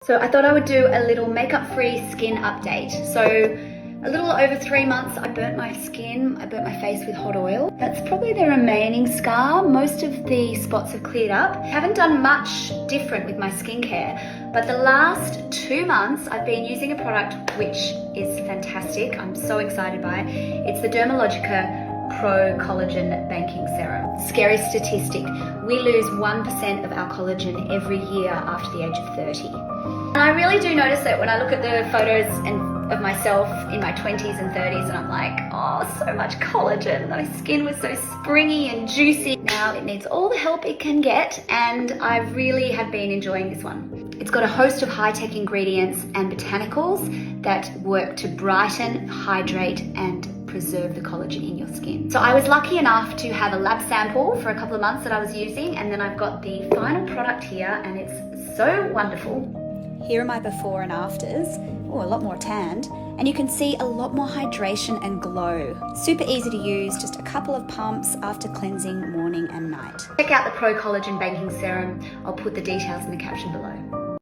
So I thought I would do a little makeup-free skin update. So a little over 3 months, I burnt my skin, I burnt my face with hot oil. That's probably the remaining scar. Most of the spots have cleared up. I haven't done much different with my skincare, but the last 2 months I've been using a product which is fantastic. I'm so excited by it. It's the Dermalogica Pro-Collagen Banking Serum. Scary statistic, we lose 1% of our collagen every year after the age of 30. And I really do notice that when I look at the photos of myself in my 20s and 30s, and I'm like, oh, so much collagen. My skin was so springy and juicy. Now it needs all the help it can get, and I really have been enjoying this one. It's got a host of high-tech ingredients and botanicals that work to brighten, hydrate, and preserve the collagen in your skin. So I was lucky enough to have a lab sample for a couple of months that I was using, and then I've got the final product here, and it's so wonderful. Here are my before and afters. Oh, a lot more tanned. And you can see a lot more hydration and glow. Super easy to use, just a couple of pumps after cleansing morning and night. Check out the Pro-Collagen Banking Serum. I'll put the details in the caption below.